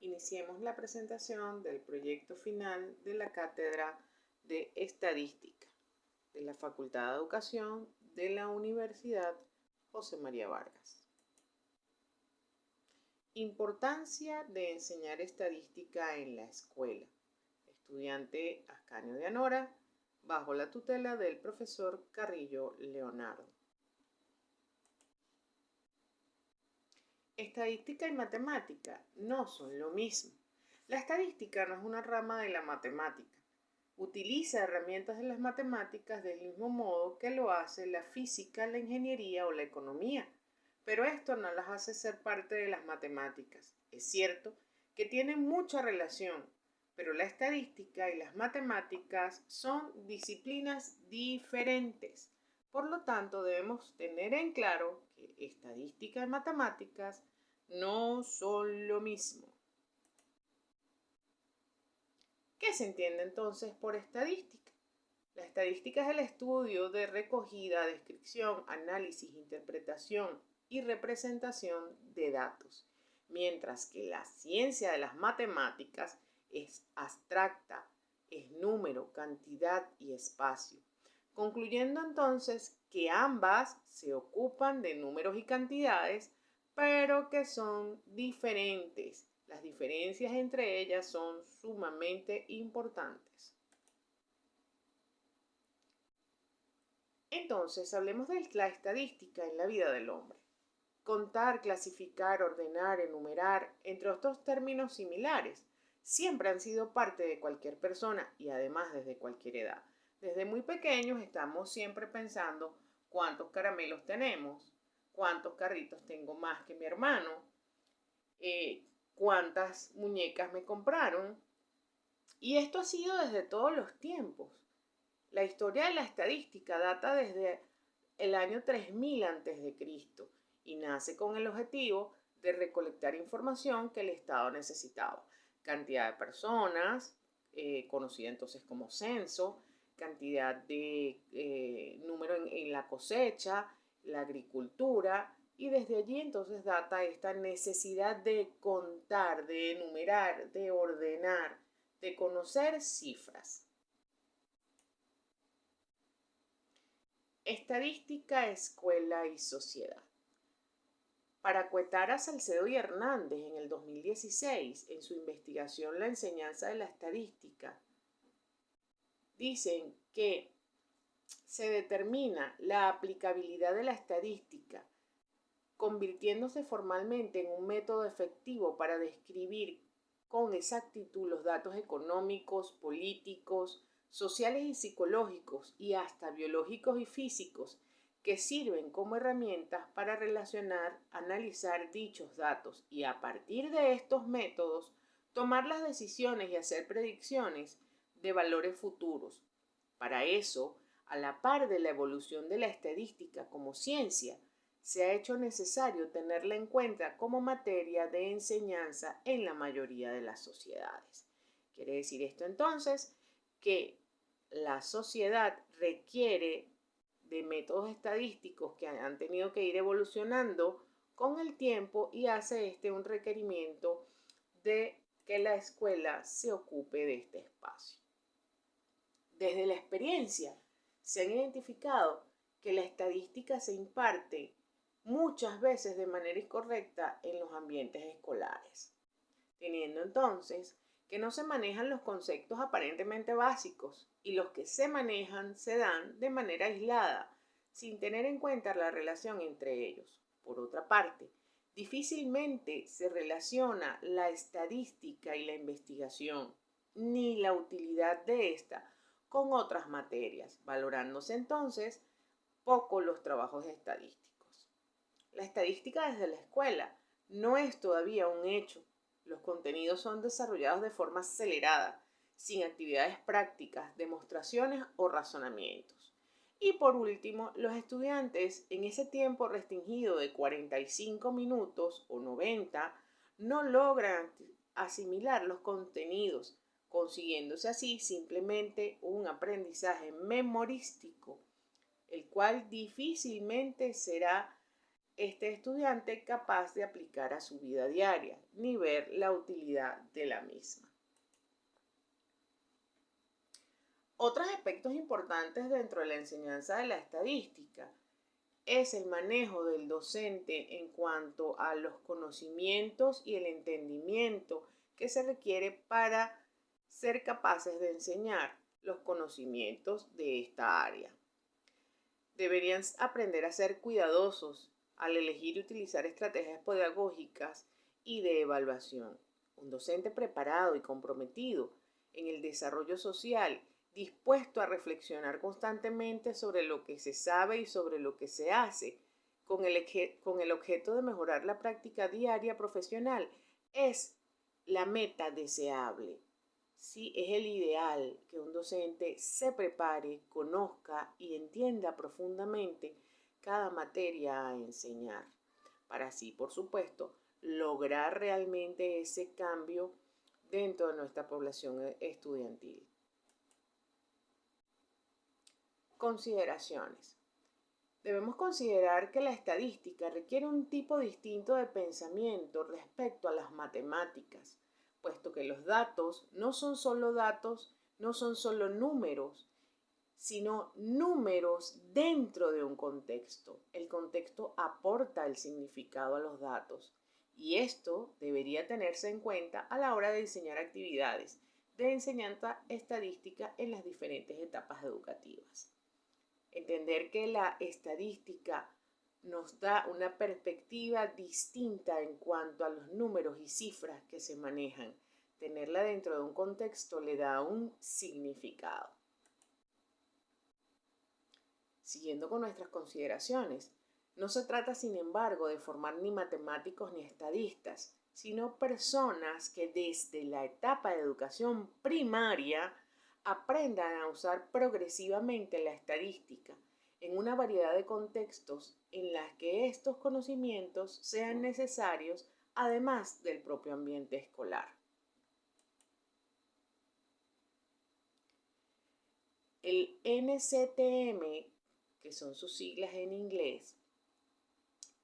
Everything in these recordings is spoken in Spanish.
Iniciemos la presentación del proyecto final de la Cátedra de Estadística de la Facultad de Educación de la Universidad José María Vargas. Importancia de enseñar estadística en la escuela. Estudiante Ascanio de Anora, bajo la tutela del profesor Carrillo Leonardo. Estadística y matemática no son lo mismo. La estadística no es una rama de la matemática. Utiliza herramientas de las matemáticas del mismo modo que lo hace la física, la ingeniería o la economía, pero esto no las hace ser parte de las matemáticas. Es cierto que tienen mucha relación, pero la estadística y las matemáticas son disciplinas diferentes. Por lo tanto, debemos tener en claro que estadística y matemáticas no son lo mismo. ¿Qué se entiende entonces por estadística? La estadística es el estudio de recogida, descripción, análisis, interpretación y representación de datos, mientras que la ciencia de las matemáticas es abstracta, es número, cantidad y espacio. Concluyendo entonces que ambas se ocupan de números y cantidades, pero que son diferentes. Las diferencias entre ellas son sumamente importantes. Entonces, hablemos de la estadística en la vida del hombre. Contar, clasificar, ordenar, enumerar, entre otros términos similares, siempre han sido parte de cualquier persona y además desde cualquier edad. Desde muy pequeños estamos siempre pensando cuántos caramelos tenemos, cuántos carritos tengo más que mi hermano, cuántas muñecas me compraron. Y esto ha sido desde todos los tiempos. La historia de la estadística data desde el año 3000 a.C. y nace con el objetivo de recolectar información que el Estado necesitaba. Cantidad de personas, conocida entonces como censo, cantidad de número en la cosecha, la agricultura, y desde allí entonces data esta necesidad de contar, de enumerar, de ordenar, de conocer cifras. Estadística, escuela y sociedad. Para Cuetara, Salcedo y Hernández en el 2016, en su investigación La enseñanza de la estadística, dicen que se determina la aplicabilidad de la estadística convirtiéndose formalmente en un método efectivo para describir con exactitud los datos económicos, políticos, sociales y psicológicos y hasta biológicos y físicos que sirven como herramientas para relacionar, analizar dichos datos y a partir de estos métodos tomar las decisiones y hacer predicciones de valores futuros. Para eso, a la par de la evolución de la estadística como ciencia, se ha hecho necesario tenerla en cuenta como materia de enseñanza en la mayoría de las sociedades. Quiere decir esto entonces que la sociedad requiere de métodos estadísticos que han tenido que ir evolucionando con el tiempo y hace un requerimiento de que la escuela se ocupe de este espacio. Desde la experiencia se han identificado que la estadística se imparte muchas veces de manera incorrecta en los ambientes escolares, teniendo entonces que no se manejan los conceptos aparentemente básicos y los que se manejan se dan de manera aislada, sin tener en cuenta la relación entre ellos. Por otra parte, difícilmente se relaciona la estadística y la investigación, ni la utilidad de esta con otras materias, valorándose entonces poco los trabajos estadísticos. La estadística desde la escuela no es todavía un hecho. Los contenidos son desarrollados de forma acelerada, sin actividades prácticas, demostraciones o razonamientos. Y por último, los estudiantes en ese tiempo restringido de 45 minutos o 90 no logran asimilar los contenidos, consiguiéndose así simplemente un aprendizaje memorístico, el cual difícilmente será este estudiante capaz de aplicar a su vida diaria, ni ver la utilidad de la misma. Otros aspectos importantes dentro de la enseñanza de la estadística es el manejo del docente en cuanto a los conocimientos y el entendimiento que se requiere para ser capaces de enseñar los conocimientos de esta área. Deberían aprender a ser cuidadosos al elegir y utilizar estrategias pedagógicas y de evaluación. Un docente preparado y comprometido en el desarrollo social, dispuesto a reflexionar constantemente sobre lo que se sabe y sobre lo que se hace, con el objeto de mejorar la práctica diaria profesional, es la meta deseable. Sí, es el ideal que un docente se prepare, conozca y entienda profundamente cada materia a enseñar, para así, por supuesto, lograr realmente ese cambio dentro de nuestra población estudiantil. Consideraciones. Debemos considerar que la estadística requiere un tipo distinto de pensamiento respecto a las matemáticas, puesto que los datos, no son solo números, sino números dentro de un contexto. El contexto aporta el significado a los datos y esto debería tenerse en cuenta a la hora de diseñar actividades de enseñanza estadística en las diferentes etapas educativas. Entender que la estadística nos da una perspectiva distinta en cuanto a los números y cifras que se manejan. Tenerla dentro de un contexto le da un significado. Siguiendo con nuestras consideraciones, no se trata, sin embargo, de formar ni matemáticos ni estadistas, sino personas que desde la etapa de educación primaria aprendan a usar progresivamente la estadística en una variedad de contextos en las que estos conocimientos sean necesarios, además del propio ambiente escolar. El NCTM, que son sus siglas en inglés,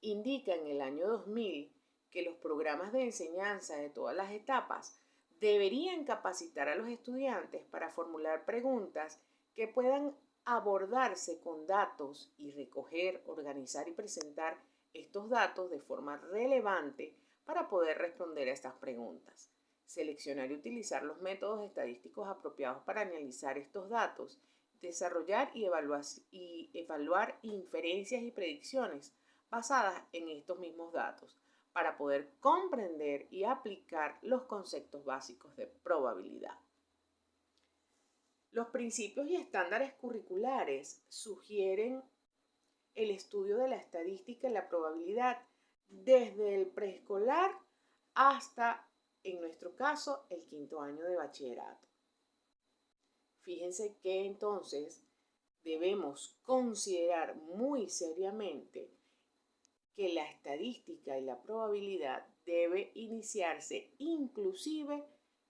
indica en el año 2000 que los programas de enseñanza de todas las etapas deberían capacitar a los estudiantes para formular preguntas que puedan abordarse con datos y recoger, organizar y presentar estos datos de forma relevante para poder responder a estas preguntas. Seleccionar y utilizar los métodos estadísticos apropiados para analizar estos datos, desarrollar y evaluar inferencias y predicciones basadas en estos mismos datos, para poder comprender y aplicar los conceptos básicos de probabilidad. Los principios y estándares curriculares sugieren el estudio de la estadística y la probabilidad desde el preescolar hasta, en nuestro caso, el 5º año de bachillerato. Fíjense que entonces debemos considerar muy seriamente que la estadística y la probabilidad debe iniciarse inclusive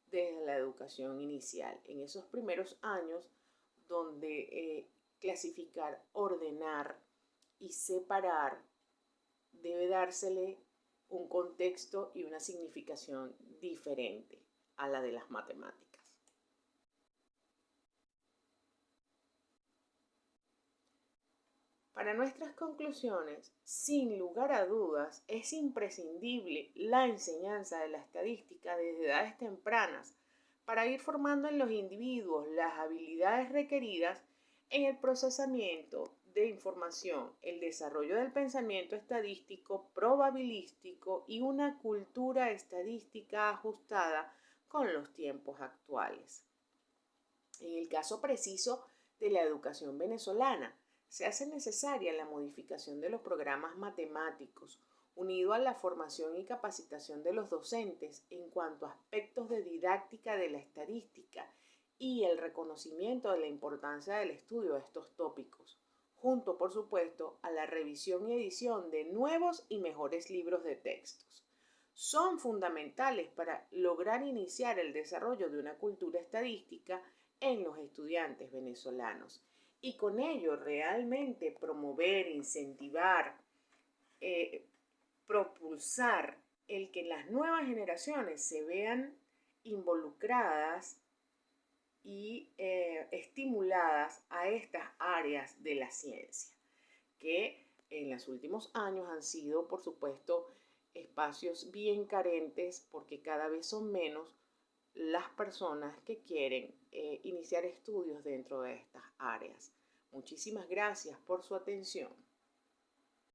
desde la educación inicial, en esos primeros años donde clasificar, ordenar y separar debe dársele un contexto y una significación diferente a la de las matemáticas. Para nuestras conclusiones, sin lugar a dudas, es imprescindible la enseñanza de la estadística desde edades tempranas para ir formando en los individuos las habilidades requeridas en el procesamiento de información, el desarrollo del pensamiento estadístico, probabilístico y una cultura estadística ajustada con los tiempos actuales. En el caso preciso de la educación venezolana, se hace necesaria la modificación de los programas matemáticos, unido a la formación y capacitación de los docentes en cuanto a aspectos de didáctica de la estadística y el reconocimiento de la importancia del estudio de estos tópicos, junto, por supuesto, a la revisión y edición de nuevos y mejores libros de textos. Son fundamentales para lograr iniciar el desarrollo de una cultura estadística en los estudiantes venezolanos y con ello realmente promover, incentivar propulsar el que las nuevas generaciones se vean involucradas y estimuladas a estas áreas de la ciencia, que en los últimos años han sido, por supuesto, espacios bien carentes porque cada vez son menos las personas que quieren iniciar estudios dentro de estas áreas. Muchísimas gracias por su atención.